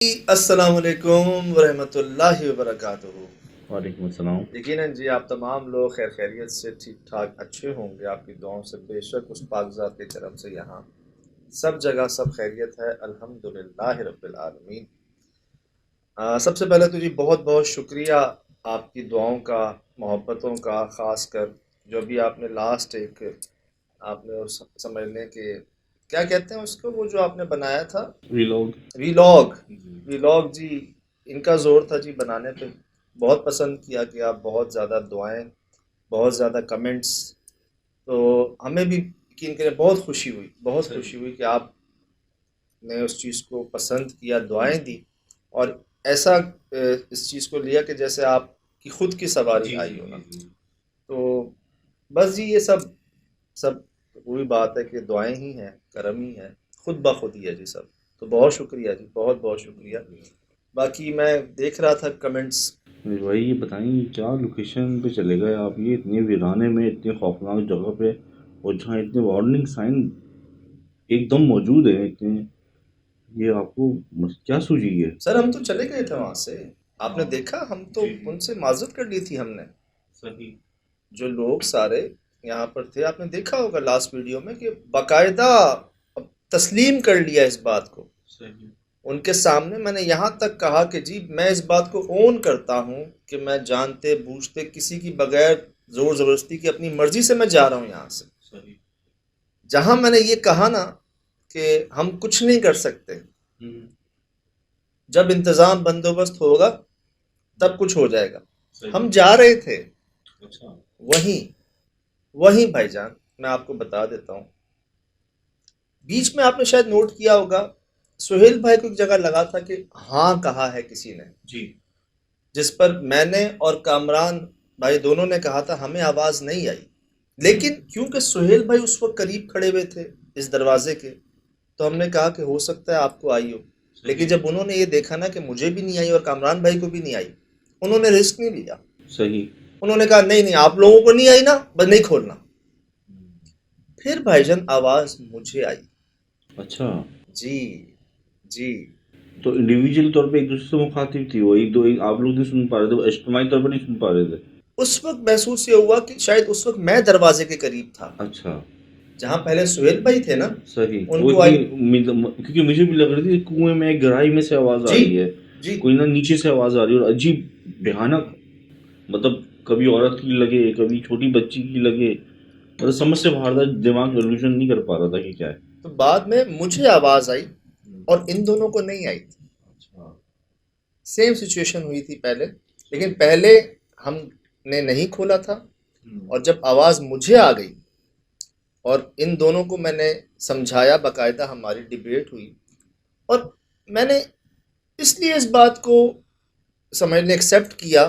अस्सलामुअलैकुम वरहमतुल्लाहि वबरकातुहू। वालेकुम अस्सलाम। यकीनन जी आप तमाम लोग खैर खैरियत से ठीक ठाक अच्छे होंगे। आपकी दुआओं से बेशक उस पाकज़ात की तरफ से यहाँ सब जगह सब खैरियत है, अल्हम्दुलिल्लाहि रब्बिल आलमीन। सबसे पहले तो जी बहुत बहुत शुक्रिया आपकी दुआओं का, मोहब्बतों का, ख़ासकर जो भी आपने लास्ट एक आपने उस समझ लें कि क्या कहते हैं उसको, वो जो आपने बनाया था वीलॉग। वीलॉग। जी। वीलॉग जी, इनका ज़ोर था जी बनाने पे। बहुत पसंद किया कि आप बहुत ज़्यादा दुआएं, बहुत ज़्यादा कमेंट्स, तो हमें भी यकीन करें बहुत खुशी हुई, बहुत खुशी हुई कि आपने उस चीज़ को पसंद किया, दुआएं दी और ऐसा इस चीज़ को लिया कि जैसे आपकी खुद की सवारी जी आई जी हो ना। जी जी। तो बस जी ये सब सब वही बात है कि दुआएं ही हैं, करम ही है, खुद ब खुद ही है जी सब। तो बहुत शुक्रिया जी, बहुत बहुत शुक्रिया। बाकी मैं देख रहा था कमेंट्स। भाई ये बताएं क्या लोकेशन पे चले गए आप, ये इतने वीराने में, इतने खौफनाक जगह पे, और जहाँ इतने वार्निंग साइन एकदम मौजूद है इतने, ये आपको क्या सूझी है? सर हम तो चले गए थे वहां से, आपने हाँ। देखा, हम तो जी जी। उनसे माजरत कर ली थी हमने। सही। जो लोग सारे यहाँ पर थे, आपने देखा होगा लास्ट वीडियो में कि बाकायदा अब तस्लीम कर लिया इस बात को। सही। उनके सामने मैंने यहाँ तक कहा कि जी मैं इस बात को ओन करता हूँ कि मैं जानते बूझते किसी की बगैर जोर जबरदस्ती की अपनी मर्जी से मैं जा रहा हूँ यहाँ से। सही। जहां मैंने ये कहा ना कि हम कुछ नहीं कर सकते, हम्म। जब इंतजाम बंदोबस्त होगा तब कुछ हो जाएगा। सही। हम जा रहे थे अच्छा। वहीं, वहीं भाईजान, मैं आपको बता देता हूँ। बीच में आपने शायद नोट किया होगा, सुहेल भाई को एक जगह लगा था कि हाँ कहा है किसी ने, जी। जिस पर मैंने और कामरान भाई दोनों ने कहा था हमें आवाज नहीं आई। लेकिन क्योंकि सुहेल भाई उस वक्त करीब खड़े हुए थे इस दरवाजे के, तो हमने कहा कि हो सकता है आपको आई हो। लेकिन सही। जब उन्होंने ये देखा ना कि मुझे भी नहीं आई और कामरान भाई को भी नहीं आई, उन्होंने रिस्क नहीं लिया। सही। उन्होंने कहा नहीं नहीं आप लोगों को नहीं आई ना, बस नहीं खोलना। फिर भाईजान आवाज मुझे आई। अच्छा। जी जी। तो इंडिविजुअल तौर पे एक दूसरे से मुखातिब थी वो, एक दो, एक आप लोग नहीं सुन पा रहे थे, इज्तिमाई तौर पर नहीं सुन पा रहे थे? उस वक्त महसूस ये हुआ कि शायद उस वक्त मैं दरवाजे के करीब था, अच्छा। जहां पहले सुहेल भाई थे ना, सही। वो उनको इतनी आई। क्योंकि मुझे भी लग रही थी कुएं में गहराई में से आवाज आ जी रही है, जी। कोई ना नीचे से आवाज आ रही है, और अजीब, भयानक, मतलब कभी औरत की लगे, कभी छोटी बच्ची की लगे, मतलब समझ से बाहर था, दिमाग इल्यूजन नहीं कर पा रहा था कि क्या है। तो बाद में मुझे आवाज आई और इन दोनों को नहीं आई थी। अच्छा। सेम सिचुएशन हुई थी पहले, लेकिन पहले हमने नहीं खोला था और जब आवाज मुझे आ गई और इन दोनों को मैंने समझाया, बकायदा हमारी डिबेट हुई। और मैंने इसलिए इस बात को समझने एक्सेप्ट किया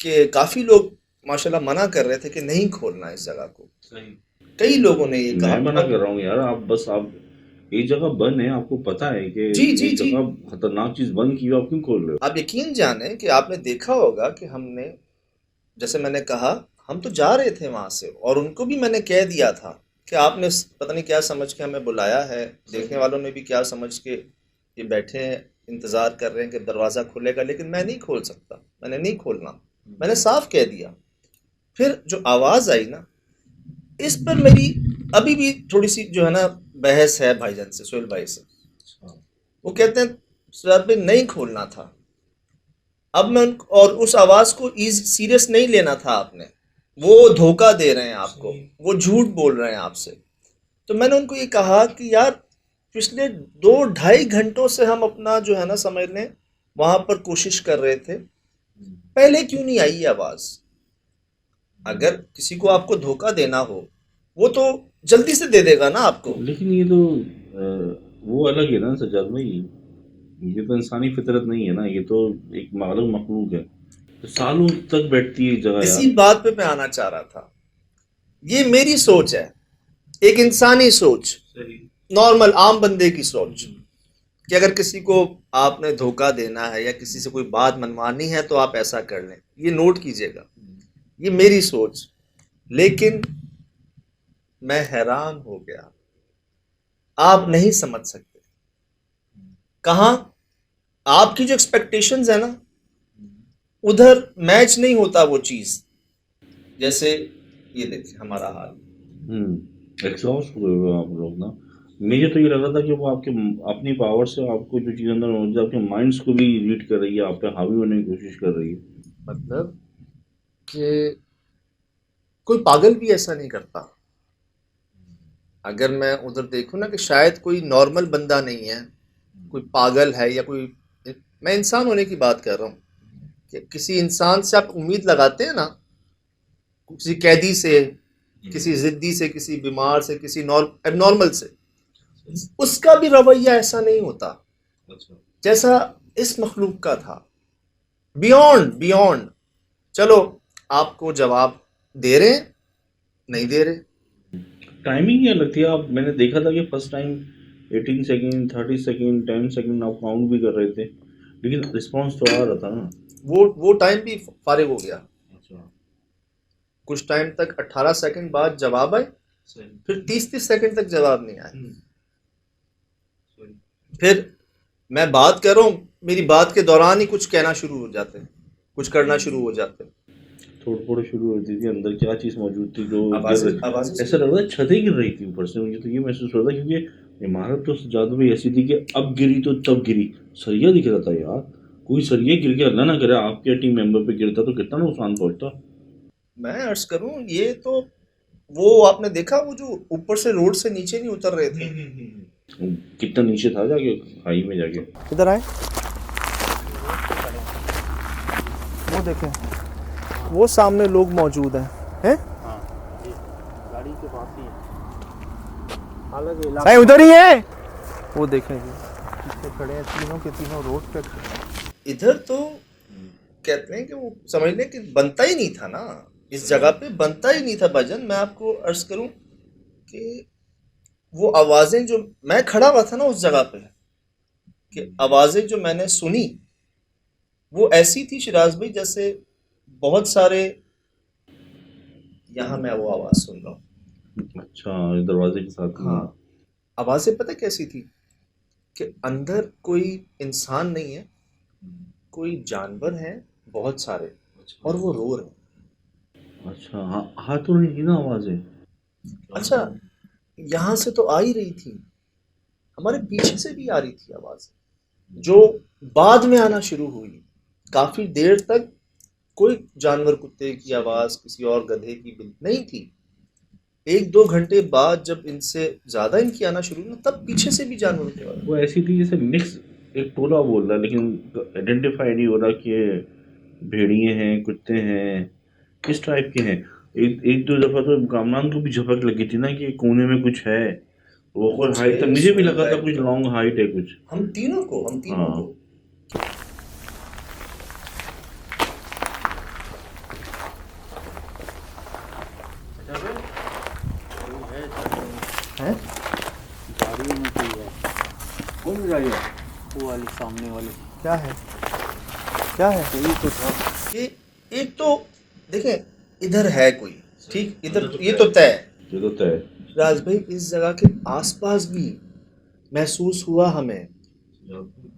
कि काफ़ी लोग माशाल्लाह मना कर रहे थे कि नहीं खोलना इस जगह को। सही। कई लोगों ने ये कहा मैं मना और कर रहा हूँ यार, आप बस, आप एक जगह बंद है, आपको पता है कि जी जी एक जी। जगह खतरनाक चीज बंद की हुई, आप क्यों खोल रहे आप यकीन जाने कि आपने देखा होगा कि हमने, जैसे मैंने कहा, हम तो जा रहे थे वहां से और उनको भी मैंने कह दिया था कि आपने पता नहीं क्या समझ के हमें बुलाया है, देखने वालों ने भी क्या समझ के ये बैठे हैं, इंतज़ार कर रहे हैं कि दरवाज़ा खुलेगा, लेकिन मैं नहीं खोल सकता, मैंने नहीं खोलना, मैंने साफ कह दिया। फिर जो आवाज़ आई ना, इस पर मेरी अभी भी थोड़ी सी जो है ना बहस है भाईजान से, सोहेल भाई से। हो? वो कहते हैं सर पे नहीं खोलना था। अब मैं उन और उस आवाज़ को इज सीरियस नहीं लेना था आपने, वो धोखा दे रहे हैं आपको, वो झूठ बोल रहे हैं आपसे। तो मैंने उनको ये कहा कि यार पिछले 2 ढाई घंटों से हम अपना जो है ना समझ लें वहां पर कोशिश कर रहे थे, पहले क्यों नहीं आई ये आवाज़? अगर किसी को आपको धोखा देना हो, वो तो जल्दी से दे देगा ना आपको। लेकिन ये तो वो अलग है ना सज्जाद भाई, ये तो इंसानी फितरत नहीं है ना, ये तो एक अलग मखलूक है, तो सालों तक बैठती है एक जगह इसी यार। बात पे मैं आना चाह रहा था। ये मेरी सोच है, एक इंसानी सोच, सही। नॉर्मल आम बंदे की सोच, कि अगर किसी को आपने धोखा देना है या किसी से कोई बात मनवानी है तो आप ऐसा कर लें, ये नोट कीजिएगा, ये मेरी सोच। लेकिन मैं हैरान हो गया, आप नहीं समझ सकते। कहाँ आपकी जो एक्सपेक्टेशंस है ना, उधर मैच नहीं होता वो चीज़। जैसे ये देखिए हमारा हाल। एग्जॉस्ट हुए हुए आप लोग ना। मुझे तो ये लग रहा था कि वो आपके अपनी पावर से आपको जो चीज़ अंदर मौजूद है आपके माइंड्स को भी रीड कर रही है, आप पे हावी होने की कोशिश कर रही है। मतलब कि कोई पागल भी ऐसा नहीं करता। अगर मैं उधर देखूँ ना कि शायद कोई नॉर्मल बंदा नहीं है, कोई पागल है या कोई, मैं इंसान होने की बात कर रहा हूँ कि किसी इंसान से आप उम्मीद लगाते हैं ना, किसी कैदी से, किसी जिद्दी से, किसी बीमार से, किसी एबनॉर्मल से, उसका भी रवैया ऐसा नहीं होता जैसा इस मखलूक का था। Beyond beyond. चलो आपको जवाब दे रहे हैं, नहीं दे रहे। टाइमिंग क्या लगती है? आप मैंने देखा था कि first time 18 second 30 second 10 second आप काउंट भी कर रहे थे, लेकिन रिस्पॉन्स तो आ रहा था ना। वो टाइम भी फारिग हो गया। अच्छा। कुछ टाइम तक 18 सेकंड बाद जवाब आए, फिर 30 सेकंड तक जवाब नहीं आया। फिर मैं बात कर रहा हूँ, मेरी बात के दौरान ही कुछ कहना शुरू हो जाते हैं, कुछ करना शुरू हो जाते हैं। थोड़ी थोड़ी शुरू होती थी, अंदर क्या चीज़ मौजूद थी जो आवाज़ें ऐसा लग रहा है छतें गिर रही थी ऊपर से। मुझे तो ये महसूस हो रहा था क्योंकि इमारत तो ज़्यादा भी ऐसी थी कि अब गिरी तो तब गिरी। सरिया दिख रहा था यार, कोई सरिया गिर के अल्लाह ना करे आपके टीम मेंबर पे गिरता तो कितना नुकसान पहुंचता। मैं अर्ज करूं, ये तो वो आपने देखा वो जो ऊपर से रोड से नीचे नहीं उतर रहे थे। कितना नीचे था जाके, खाई में जाके। इधर आए, वो देखें, वो सामने लोग मौजूद हैं? गाड़ी के पास ही है। हालांकि हैं उधर ही है, वो देखें जी पीछे खड़े हैं, तीनों के तीनों रोड पे। इधर तो कहते हैं कि वो समझ लें कि बनता ही नहीं था ना, इस जगह पे बनता ही नहीं था भजन। मैं आपको अर्ज करूं कि वो आवाज़ें जो मैं खड़ा हुआ था ना उस जगह पे, कि आवाज़ें जो मैंने सुनी वो ऐसी थी शिराज भाई, जैसे बहुत सारे, यहाँ मैं वो आवाज़ सुन रहा हूँ। अच्छा, दरवाजे के साथ ही। हाँ, आवाज़ें पता कैसी थी कि अंदर कोई इंसान नहीं है, कोई जानवर है बहुत सारे, और वो रो रहे हैं। अच्छा, हाँ हाँ, तो नहीं थी ना आवाज़ें। अच्छा, यहाँ से तो आ ही रही थी, हमारे पीछे से भी आ रही थी आवाज़, जो बाद में आना शुरू हुई। काफ़ी देर तक कोई जानवर, कुत्ते की आवाज़, किसी और गधे की नहीं थी। 1-2 घंटे बाद जब इनसे ज़्यादा इनकी आना शुरू हुई ना, तब पीछे से भी जानवरों की आवाज़। वो ऐसी थी जैसे मिक्स, एक टोला बोल रहा है लेकिन आइडेंटिफाई नहीं हो रहा कि ये भेड़िए हैं, कुत्ते हैं, किस टाइप के हैं। एक एक दो दफा तो कामरान को भी झपक लगी थी ना कि कोने में कुछ है। वो कोई हाइट था, मुझे भी लगा था कुछ लॉन्ग हाइट है कुछ। हम तीनों हाँ। को हैं? गाड़ी में कोई है। कौन गाड़ी है? वो वाली सामने वाली। क्या है, क्या है? कोई तो था। ये एक तो देखें, इधर है कोई, ठीक, इधर ये तो तय है। ये तो तय। राज भाई, इस जगह के आसपास भी महसूस हुआ हमें,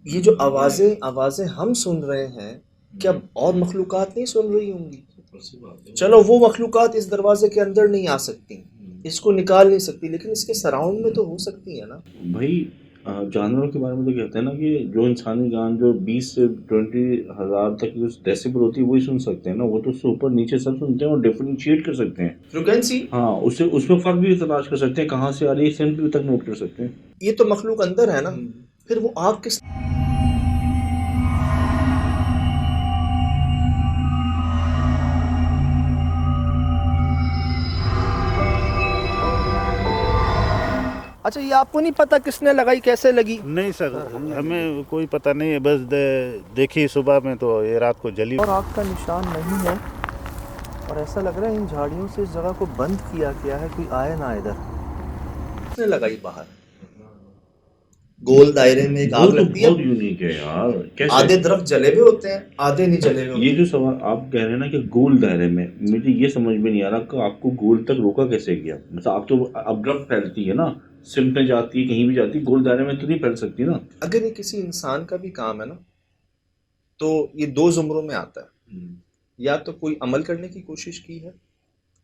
ये जो आवाज़ें आवाज़ें हम सुन रहे हैं, क्या और मखलूक़ात नहीं सुन रही होंगी? चलो वो मखलूक़ात इस दरवाजे के अंदर नहीं आ सकती, इसको निकाल नहीं सकती, लेकिन इसके सराउंड में तो हो सकती है ना भाई। जानवरों के बारे में तो कहते हैं ना कि जो इंसानी जान जो 20 से 20,000 तक जो डेसिबल होती है वही सुन सकते हैं ना। वो तो उससे ऊपर नीचे सब सुनते हैं और डिफरेंशिएट कर सकते हैं। फ्रीक्वेंसी। हाँ, उससे उसमें फर्क भी तलाश कर सकते हैं, कहाँ से आ रही है सेंटर तक नोट कर सकते हैं। ये तो मखलूक अंदर है ना, फिर वो आप किस। अच्छा, ये आपको नहीं पता किसने लगाई, कैसे लगी? नहीं सर, हमें कोई पता नहीं है, बस देखी सुबह में तो ये रात को जली। और आग का निशान नहीं है, और ऐसा लग रहा है इन झाड़ियों से इस जगह को बंद किया गया है, कोई आए ना इधर। किसने लगाई बाहर? गोल दायरे में एक आग लगती है, बहुत यूनिक है यार। कैसे? आधे दरख्त जले हुए होते हैं, आधे नहीं जले हुए ये होते। जो सवाल आप कह रहे हैं ना कि गोल दायरे में, मुझे ये समझ में नहीं आ रहा कि आपको गोल तक रोका कैसे गया। मतलब आप तो अब्रप्ट फैलती है ना, सिम में जाती है, कहीं भी जाती है, गोल दायरे में तो नहीं फैल सकती ना। अगर ये किसी इंसान का भी काम है ना, तो ये दो जुमरों में आता है। या तो कोई अमल करने की कोशिश की है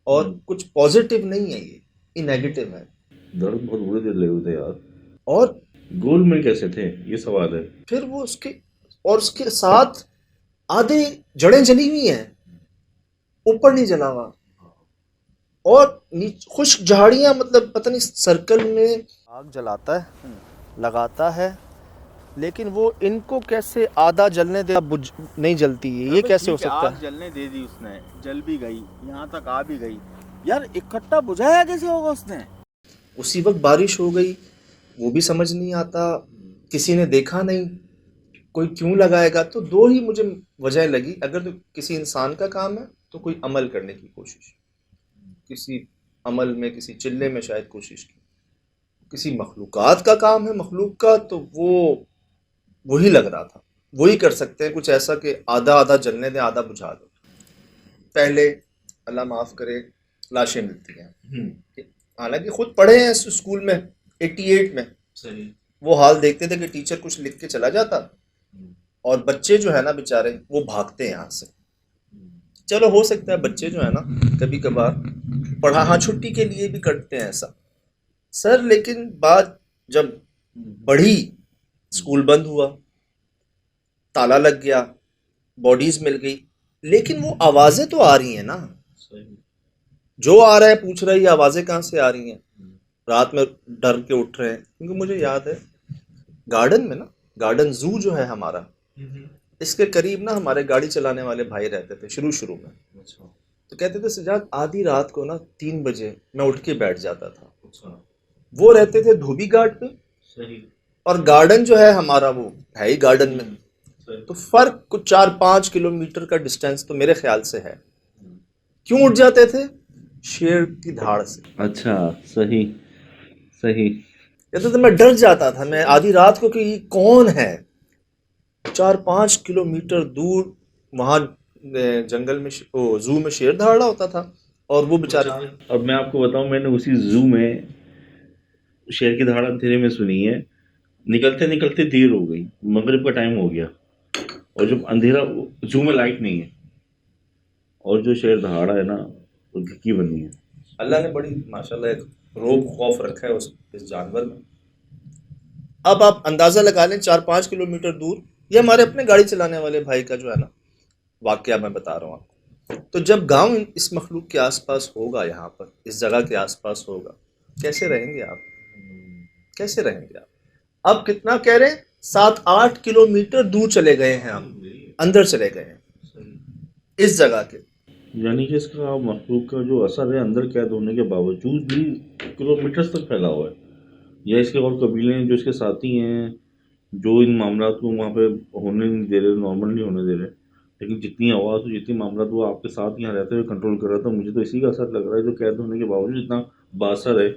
और कुछ पॉजिटिव नहीं है, ये नेगेटिव है। दर्द बहुत बुरे दिल लगे हुए थे यार। और गोल में कैसे थे, ये सवाल है। फिर वो उसके साथ आधे जड़ें जली हुई हैं, ऊपर नहीं जला हुआ, और खुश्क झाड़ियां, मतलब पता नहीं सर्कल में आग जलाता है, लगाता है, लेकिन वो इनको कैसे आधा जलने दे, बुझ नहीं जलती है, ये कैसे हो सकता आग है? जलने दे दी उसने, जल भी गई, यहाँ तक आ भी गई यार, इकट्ठा बुझाया कैसे होगा उसने? उसी वक्त बारिश हो गई, वो भी समझ नहीं आता, किसी ने देखा नहीं, कोई क्यों लगाएगा? तो दो ही मुझे वजह लगी। अगर तो किसी इंसान का काम है तो कोई अमल करने की कोशिश, किसी अमल में, किसी चिल्ले में शायद कोशिश की। किसी मखलूकात का काम है, मखलूक का, तो वो वही लग रहा था, वही कर सकते हैं कुछ ऐसा कि आधा आधा जलने दें, आधा बुझा दो। पहले अल्लाह माफ़ करे लाशें मिलती हैं, हालांकि खुद पढ़े हैं स्कूल में 88 में, सही। वो हाल देखते थे कि टीचर कुछ लिख के चला जाता और बच्चे जो है ना बेचारे वो भागते हैं यहाँ से। चलो हो सकता है बच्चे जो है ना कभी कभार पढ़ा, हाँ छुट्टी के लिए भी करते हैं ऐसा सर, लेकिन बात जब बढ़ी, स्कूल बंद हुआ, ताला लग गया, बॉडीज मिल गई, लेकिन वो आवाजें तो आ रही हैं ना। जो आ रहा है पूछ रहा है ये आवाजें कहाँ से आ रही हैं, रात में डर के उठ रहे हैं। क्योंकि मुझे याद है गार्डन में ना, गार्डन जू जो है हमारा, इसके करीब ना हमारे गाड़ी चलाने वाले भाई रहते थे शुरू में। तो कहते थे सजाद आधी रात को ना 3 बजे मैं उठ के बैठ जाता था। वो रहते थे धोबी घाट पे, सही। और गार्डन जो है हमारा वो है ही गार्डन में, तो फर्क कुछ 4-5 किलोमीटर का डिस्टेंस तो मेरे ख्याल से है। क्यों उठ जाते थे? शेर की धाड़ से। अच्छा, सही सही। कहते थे मैं डर जाता था मैं आधी रात को कि ये कौन है। 4-5 किलोमीटर दूर वहां जंगल में जू में शेर दहाड़ा होता था, और वो बेचारे। अब मैं आपको बताऊं, मैंने उसी जू में शेर की दहाड़ अंधेरे में सुनी है। निकलते निकलते देर हो गई, मगरिब का टाइम हो गया, और जब अंधेरा, जू में लाइट नहीं है, और जो शेर दहाड़ा है ना वो घिकी बनी है। अल्लाह ने बड़ी माशाल्लाह एक रोब खौफ रखा है इस जानवर में। अब आप अंदाजा लगा लें 4-5 किलोमीटर दूर, ये हमारे अपने गाड़ी चलाने वाले भाई का जो है ना वाकया मैं बता रहा हूँ आपको। तो जब गांव इस मखलूक के आसपास होगा, यहाँ पर इस जगह के आसपास होगा, कैसे रहेंगे आप? कैसे रहेंगे आप? अब कितना कह रहे हैं, 7-8 किलोमीटर दूर चले गए हैं, हम अंदर चले गए हैं इस जगह के। यानी कि इसका मखलूक का जो असर है अंदर कैद होने के बावजूद भी किलोमीटर तक फैला हुआ है। या इसके और कबीले हैं जो इसके साथी हैं, जो इन मामलों को वहाँ पे होने नहीं दे रहे, नॉर्मल नहीं होने दे रहे, लेकिन जितनी आवाज़ हो, जितनी मामला वो आपके साथ यहाँ रहते हुए कंट्रोल कर रहा था। मुझे तो इसी का असर लग रहा है, जो कैद होने के बावजूद इतना बासर है,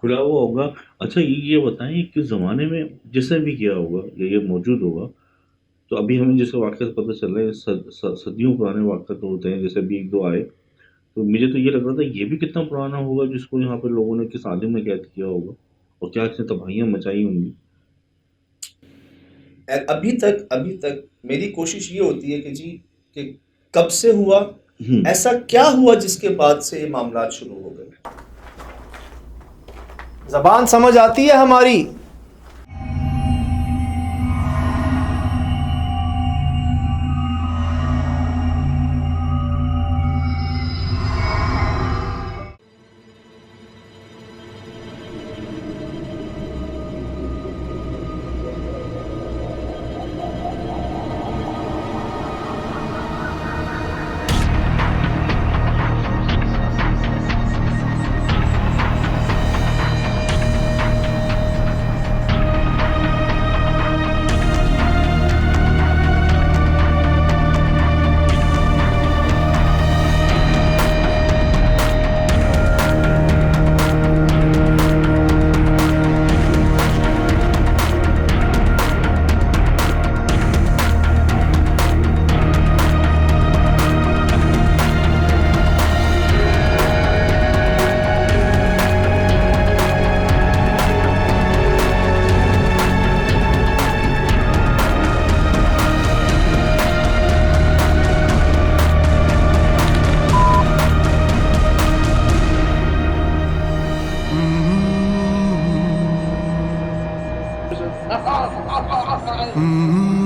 खुला हुआ होगा। अच्छा ये बताएं कि ज़माने में जिसने भी किया होगा या ये मौजूद होगा, तो अभी हमें जैसे वाक़या पता चल रहे हैं, सदियों पुराने वाक़या तो होते हैं, जैसे अभी 1-2 आए, तो मुझे तो ये लग रहा था ये भी कितना पुराना होगा जिसको यहाँ पे लोगों ने किस आलिम में कैद किया होगा, और क्या इसने तबाहियाँ मचाई होंगी। अभी तक मेरी कोशिश ये होती है कि जी कि कब से हुआ, ऐसा क्या हुआ जिसके बाद से ये मामला शुरू हो गए। जबान समझ आती है हमारी, Mm-hmm.